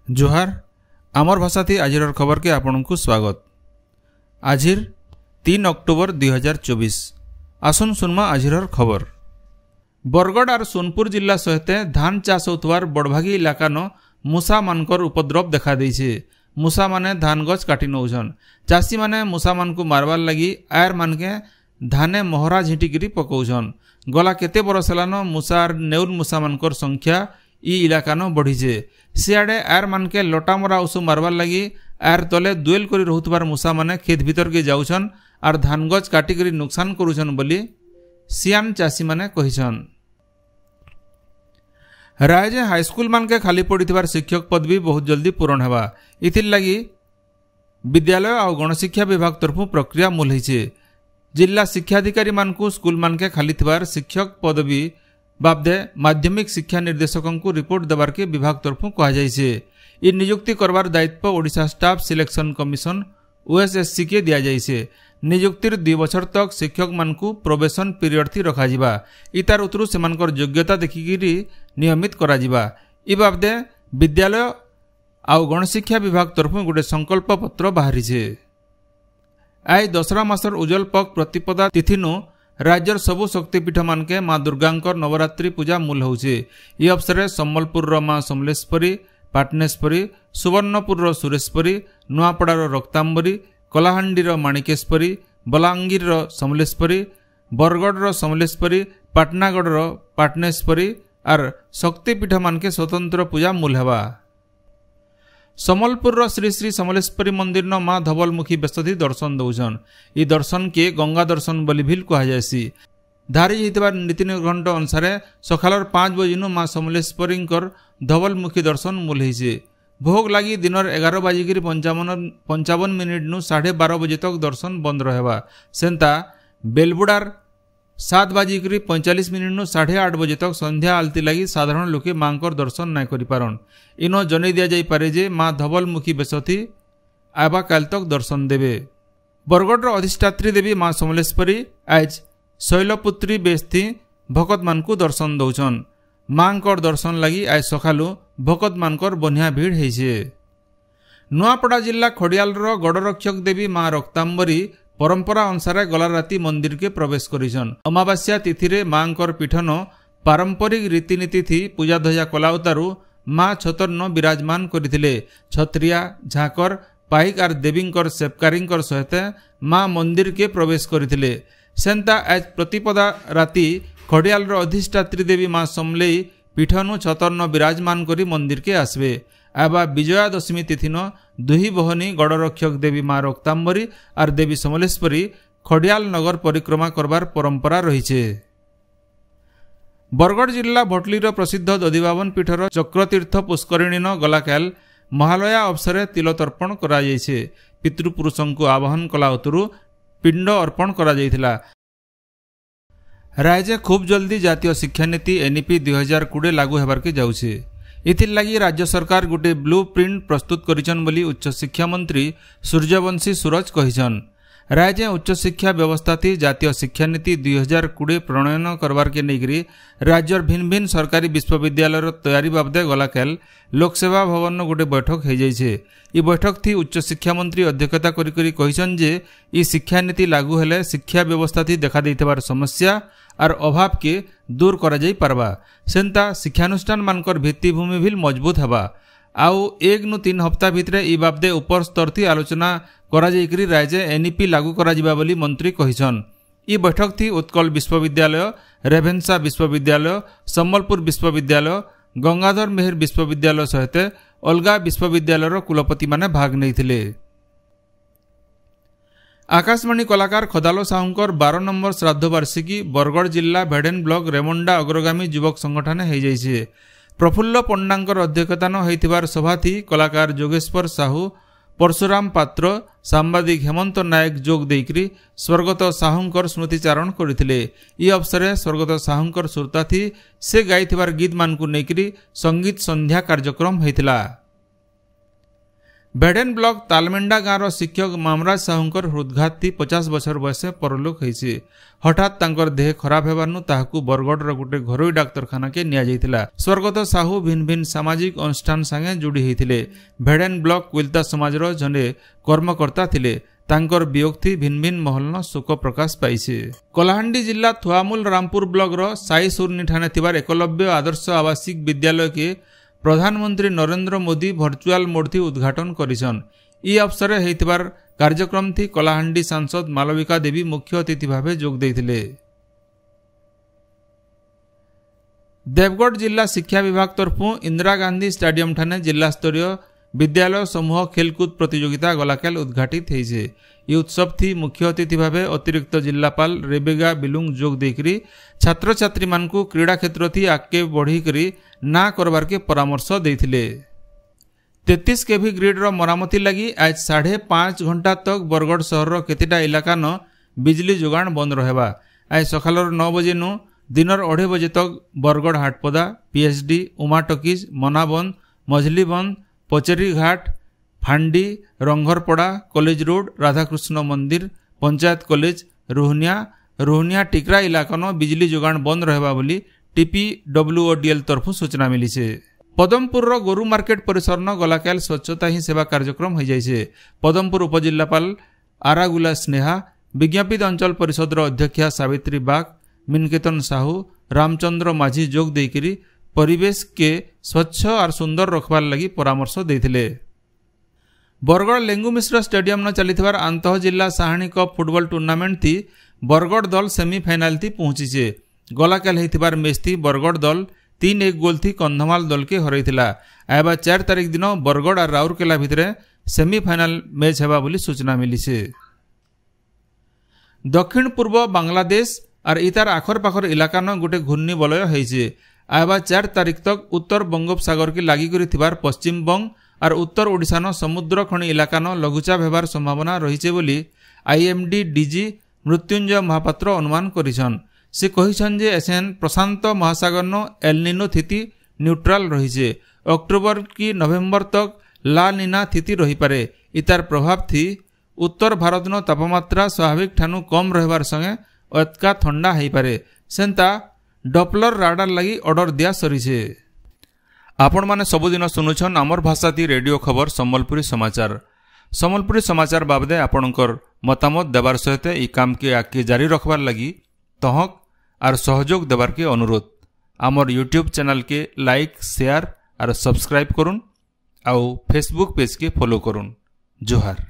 जोहार आमर भाषा थी आजिर खबर के आपण को स्वागत। आजिर 3 अक्टोबर 2024 आसन सुनमा आजिर खबर। बरगढ़ और सोनपुर जिला सहित धान चाष होतवार बड़भागी इलाका न मूसा मानकर उपद्रव देखा देइछे। मूसा माने धान गछ काटी नौछन। चाषी माने मूसा मान को मारवार लगी आयर मान के धाने मोहरा झिटिकी पकाउछन। गला केते बरस हेलान मूसा और नेउल मूसा मानकर संख्या इ इलाका न बढ़ीचे। सियाड़े आयर मान के लटामरा उसु मारवार लगी आयर तले दुएल करी रहुतबार मूसा माने खेत भीतर के जाउछन और धान गछ काटिकरी नुकसान करुछन बोली सियान चाषी माने कहिछन। रायजे हाईस्कूल मान के खाली पड़िथिबार शिक्षक पद भी बहुत जल्दी पूरण हेबा। इथिर लगी विद्यालय और गणशिक्षा विभाग तरफु प्रक्रिया मूलहीचे। जिला शिक्षाधिकारी मानकु स्कूल मान के खाली थिबार शिक्षक पदवी बाबदे माध्यमिक शिक्षा निर्देशकों को रिपोर्ट देवार के विभाग तरफु कहा जाइछे। इ नियुक्ति करवार दायित्व Odisha staff selection commission OSSC के दिया जाइछे। नियुक्तिर 2 बछर तक शिक्षक मानकु प्रोबेशन पीरियड थी रखा जिबा। इतार उतरु सेमानकर योग्यता देखिकी नियमित करा जिबा। इ बाबदे विद्यालय आउ गणशिक्षा विभाग तरफु गोटे संकल्प पत्र बाहरीछे। आय दसरा मासर उज्जवल पक प्रतिपदा तिथिनु राज्यर सबु शक्तिपीठ मानके माँ दुर्गांकर नवरात्रि पूजा मूल होउछे। इ अवसर सम्बलपुर माँ समलेश्वरी, पाटनेश्वरी, सुवर्णपुर सुरेश्वरी, नुआपड़ार रक्तांबरी, कलाहांडीर माणिकेश्वरी, बलांगीर समलेश्वरी, बरगढ़ समलेश्वरी, पाटनागढ़ पाटनेश्वरी और शक्तिपीठ मानके स्वतंत्र पूजा मूल हेबा। समलपुर श्री श्री समलेश्वरी मंदिर न माँ धवलमुखी बेसथी दर्शन दौछन। इ दर्शन के गंगा दर्शन बोली भी कह जायसी। धारी होइतबा नीति निर्घंट अनुसार सकालर 5 बजेनु माँ समलेश्वरी धवलमुखी दर्शन मूल होइछे। भोग लगी दिनर 11:55 नु 12:30 बजे तक दर्शन बंद रहेबा। सेंता बेलबुडार 7:45 नु 8:30 बजे तक संध्या आलती लगी साधारण लोके मांकर दर्शन नाय करि पारन। इनो जनै दिया जाई पारे जे माँ धवलमुखी बेसथी आबा काल तक दर्शन देवे। बरगढ़ अधिष्ठात्री देवी माँ समलेश्वरी आज शैलपुत्री बेसथी भकत मानकु दर्शन दौछन। मांकर दर्शन लगी आज सकालु भकत मानकर बनिया भीड़ हेइछे। नुआपड़ा जिला खड़ियालर गड़रक्षक देवी माँ रक्तांबरी परंपरा अनुसार गला राति मंदिर के प्रवेश करिछन। अमावास्या तिथि रे मांकर पीठन पारंपरिक रीतिनीति थी पूजा ध्वजा कलाउतारू माँ छतरन विराजमान करथिले। छत्रिया झाकर पाइक और देवींकर सेवकारींकर सहित माँ मंदिर के प्रवेश करथिले। सेंता आज प्रतिपदा राति खड़ियालर अधिष्ठात्री देवी माँ समलेई पीठनु छतरन विराजमान करी मंदिर के आसबे। आबा विजया दशमी तिथिन दुही बहनी गड़रक्षक देवी माँ रक्तांबरी और देवी समलेश्वरी खड़ियाल नगर परिक्रमा करबार परंपरा रहीछे। बरगढ़ जिला भटलीर प्रसिद्ध दधिबावन पीठर चक्रतीर्थ पुष्करिणी न गलाकाल महालया अवसर तिल तर्पण करा जायछे। पितृपुरुषंकु आवाहन कला उतरु पिंड अर्पण करा जायथिला। राज्य खूब जल्दी जातीय शिक्षा नीति एनईपी 2020 लागू हेबार के जाउछे। इथिर लगी राज्य सरकार गोटे ब्लू प्रिंट प्रस्तुत करिछन बोली उच्च शिक्षा मंत्री सूर्यवंशी सूरज कहिछन। राज्य उच्च शिक्षा व्यवस्था थी जातीय शिक्षा नीति 2020 प्रणयन करवार के नेगरी राज्यर भिन्न भिन्न सरकारी विश्वविद्यालय तैयारी बाबदे गलाकाल लोकसेवा भवन गोटे बैठक हो जाइछे। इ बैठक थी उच्च शिक्षा मंत्री अध्यक्षता करी कहिछन जे इ शिक्षा नीति लागू हेले शिक्षा व्यवस्था थी देखा देइतबार समस्या और अभाव के दूर करा जाई पारबा। सेंता शिक्षानुष्ठान मानकर भित्तिभूमि भी मजबूत हेबा। आउ 1 नु 3 हफ्ता भितरे इ बाबदे ऊपर स्तर थी आलोचना करा जाइकरी राज्य एनईपी लागू करा जिबा बोली मंत्री कहिछन। इ बैठक थी उत्कल विश्वविद्यालय, रेभेन्सा विश्वविद्यालय, सम्बलपुर विश्वविद्यालय, गंगाधर मेहर विश्वविद्यालय सहित अलगा विश्वविद्यालय कुलपति माने भाग नैथिले। आकाशवाणी कलाकार खदालो साहुंकर 12 नंबर श्राद्ध वार्षिकी बरगढ़ जिला भेडेन ब्लॉक रेमुंडा अग्रगामी युवक संगठन हो जाइछे। प्रफुल्ल पंडांकर अध्यक्षतान होइथिबार सभा थी कलाकार जोगेश्वर साहू, परशुराम पात्र, सांबादिक हेमंत नायक जोग देइकरी स्वर्गत साहुंकर स्मृतिचारण करथिले। इ अवसर स्वर्गत साहुंकर सुरता थी से गाइथिबार गीत मानकु नेकरी संगीत संध्या कार्यक्रम होइथिला। बेडेन ब्लॉक तालमेंडा गाँवर शिक्षक मामराज साहूंकर हृदघात थी 50 वर्ष बयस परलोक होइछि। हठात तांकर देह खराब हेबारनु ताहाकू बरगढ़ गोटे घरोई डाक्तरखाना के निया जाइथिला। स्वर्गत साहू भिन्न भिन्न सामाजिक अनुष्ठान संगे जोड़ी होइथिले। भेडेन ब्लॉक कुलता समाजर जने कर्मकर्ता थिले। तांकर वियोक्ति भिन्न भिन्न महलन शोक प्रकाश पाइছে। कलाहांडी जिला थुआमूल रामपुर ब्लॉक रो साई सुरनी ठाणे थिबार एकलव्य आदर्श आवासिक विद्यालय के प्रधानमंत्री नरेंद्र मोदी वर्चुअल मोड थी उद्घाटन करिसन। ई अवसर हेतिबार कार्यक्रम थी कलाहांडी सांसद मालविका देवी मुख्य अतिथि भावे जोग देथिले। देवगढ़ जिला शिक्षा विभाग तरफु इंदिरा गांधी स्टेडियम ठाणे जिला स्तरीय विद्यालय समूह खेलकूद प्रतियोगिता गलाकाल उद्घाटित होइছে। ये उत्सव थी मुख्य अतिथि भावे अतिरिक्त जिलापाल रेबेगा बिलुंग जोग देकरी छात्र छात्री मानकू क्रीड़ा क्षेत्र थी आगे बढ़ी करी ना करबार के परामर्श देथिले। 33 केवी ग्रिड रो मरामती लगी आज 5.5 घंटा तक बरगढ़ सहर रो केतिटा इलाका न बिजली जोगाण बंद रहबा। आज सकालर 9 बजे नु दिनर 2:30 बजे तक बरगढ़ हाटपदा, पीएचडी, उमा टकीज, मनाबंद, मझलीबंद, पचेरी घाट, फांडी, रंघरपड़ा, कॉलेज रोड, राधाकृष्ण मंदिर, पंचायत कॉलेज, रोहनिया टिकरा इलाका न बिजली जोगाण बंद रहबा बोली टीपीडब्ल्यूओडीएल तरफु सूचना मिली है। पदमपुर रो गोरु मार्केट परिसर न गलाकाल स्वच्छता ही सेवा कार्यक्रम हो जाइए। पदमपुर उपजिल्लापाल आरागुला स्नेहा, विज्ञापित अंचल परिषद अध्यक्षा सावित्री बाग, मिनकेतन साहू, रामचंद्र माझी जोग देकरी परिवेश के स्वच्छ और सुंदर रखबार लगी परामर्श देथिले। बरगढ़ लेंगु मिश्र स्टेडियम न चलिथिबार आंतः जिला साहाणी कप फुटबॉल टूर्नामेंट थी बरगढ़ दल सेमीफाइनाल थी पहुंचीचे। गलाकाल हेतिबार मैच थी बरगढ़ दल 3-1 गोल थी कंधमाल दल के हरैथिला। आबा 4 तारिख दिन बरगढ़ और राउरकेला भितरे सेमीफाइनाल मैच हेबा बोली सूचना मिली छे। दक्षिण पूर्व बांग्लादेश और इतार आखर पाखर इलाका न गोटे घूर्णी बलय होइছে। आबा 4 तारिख तक उत्तर बंगोपसागर के लागी करी थिबार पश्चिम बंग और उत्तर ओडिशा न समुद्र खणी इलाका न लघुचाप हेबार संभावना रहिছে बोली आईएमडी डीजी मृत्युंजय महापात्र अनुमान करिछन। से कहिछन जे एसएन प्रशांत महासागर न एलनिनो स्थिति न्यूट्रल रहिছে। अक्टोबर की नवेम्बर तक ला निना स्थिति रही पारे। इतार प्रभाव थी उत्तर भारत न तापमात्रा स्वाभाविक ठानु कम रहबार संगे अतका ठंडा होई पारे। सेंता डॉपलर राडार लगी ऑर्डर दिया सरीछे। आपण माने सबुदिन सुनुछन आमर भाषाती रेडियो खबर सम्बलपुरी समाचार। सम्बलपुरी समाचार बाबदे आपणकर मतामत देवार सहित ई काम के आगे जारी रखबार लगी तहक और सहयोग देवार के अनुरोध। आमर यूट्यूब चैनल के लाइक, शेयर और सब्सक्राइब करुन आउ फेसबुक पेज के फॉलो करुन। जोहार।